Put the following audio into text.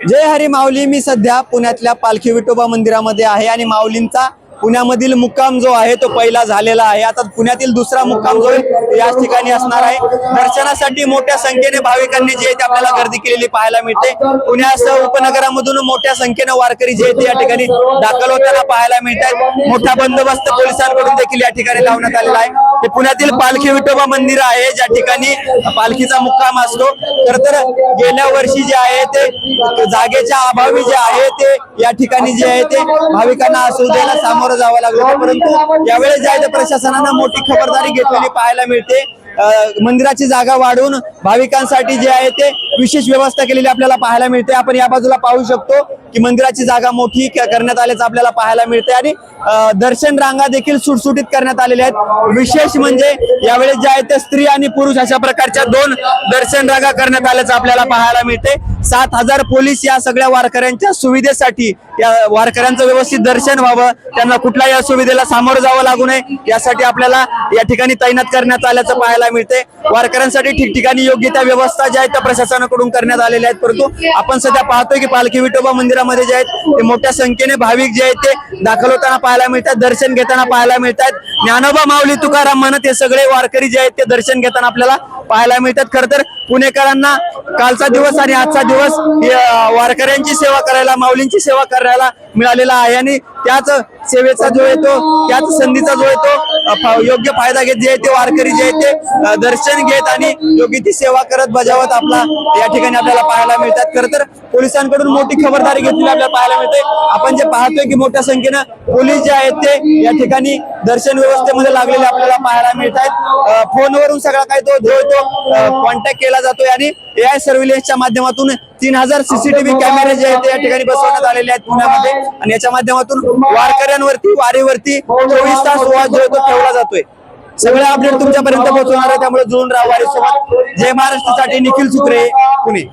जय हरी माऊली। मी सध्या पुण्यातल्या पालखी विठोबा मंदिरामध्ये आहे आणि माऊलींचा पुण्यामधील मुक्काम जो आहे तो पहिला झालेला आहे। आता पुण्यातील दुसरा मुक्काम जो आहे याच ठिकाणी असणार आहे। दर्शनासाठी मोठ्या संख्येने भाविकांनी जे ते आपल्याला गर्दी केलेली पाहायला मिळते। पुण्यासह उपनगरामधून मोठ्या संख्येने वारकरी जे ते या ठिकाणी दाखल होताना पाहायला मिळतात। मोठा बंदोबस्त पोलिसांकडून देखील या ठिकाणी लावण्यात आलेला आहे। हे पुण्यातील पालखी विठोबा मंदिर आहे ज्या ठिकाणी पालखीचा मुक्काम असतो। तर गेल्या वर्षी जे आहे ते जागेच्या अभावी जे आहे ते या ठिकाणी जे आहे ते भाविकांना असुविधेला सामोरं जावं लागलं, परंतु यावेळेस जे आहे ते प्रशासनानं मोठी खबरदारी घेतलेली पाहायला मिळते। मंदिराची जागा वाढवून भाविकांसाठी जे आहे ते विशेष व्यवस्था केलेली आपल्याला पाहायला मिळते। आपण या बाजूला पाहू शकतो की मंदिराची जागा मोठी करण्यात आल्याचं आपल्याला पाहायला मिळते आणि दर्शन रांगा देखील सुटसुटीत करण्यात आलेल्या आहेत। विशेष म्हणजे यावेळेस जे आहे ते स्त्री आणि पुरुष अशा प्रकारच्या 2 दर्शन रांगा करण्यात आल्याचं आपल्याला पाहायला मिळते। 7,000 पोलीस या सगळ्या वारकऱ्यांच्या सुविधेसाठी, या वारकऱ्यांचं व्यवस्थित दर्शन व्हावं, त्यांना कुठल्याही असुविधेला सामोरं जावं लागू नये यासाठी आपल्याला या ठिकाणी तैनात करण्यात आल्याचं पाहायला मिळते। वारकऱ्यांसाठी ठिकठिकाणी योग्य त्या व्यवस्था ज्या आहेत त्या प्रशासनाकडून करण्यात आलेल्या आहेत। परंतु आपण सध्या पाहतोय की पालखी विठोबा मंदिरामध्ये जे आहेत ते मोठ्या संख्येने भाविक जे आहेत ते दाखल होताना पाहायला मिळतात, दर्शन घेताना पाहायला मिळतात। ज्ञानोबा माऊली तुकाराम म्हणत हे सगळे वारकरी जे आहेत ते दर्शन घेताना आपल्याला पाहायला मिळतात। खरं तर पुणेकरांना कालचा दिवस आणि आजचा दिवस वारकऱ्यांची सेवा करायला, माऊलींची सेवा करायला मिळालेला आहे आणि त्याच सेवेचा जो आहे तो, त्याच संधीचा जो आहे तो योग्य फायदा घेत जे आहे ते वारकरी जे आहे ते दर्शन घेत आणि योग्य ती सेवा करत बजावत आपला या ठिकाणी आपल्याला पाहायला मिळतात। खरं तर पोलिसांकडून मोठी खबरदारी घेतलेली आपल्याला पाहायला मिळते। आपण जे पाहतोय की मोठ्या संख्येनं पोलीस जे आहेत ते या ठिकाणी दर्शन व्यवस्थेमध्ये लागलेले आपल्याला पाहायला मिळत आहेत। फोनवरून सगळा काही तो कॉन्टॅक्ट केला जातोय आणि AI सर्व्हिलन्सच्या माध्यमातून 3000 CCTV कॅमेरे जे आहेत ते या ठिकाणी बसवण्यात आलेले आहेत पुण्यामध्ये आणि याच्या माध्यमातून वारकऱ्यांवरती, वारीवरती 24 तास वाद जो आहे तो ठेवला जातोय। सगळे अपडेट तुमच्यापर्यंत पोहोचवणार आहे, त्यामुळे जुळून राहा वारीसोबत। जय महाराष्ट्रासाठी निखिल सुत्रे, पुणे।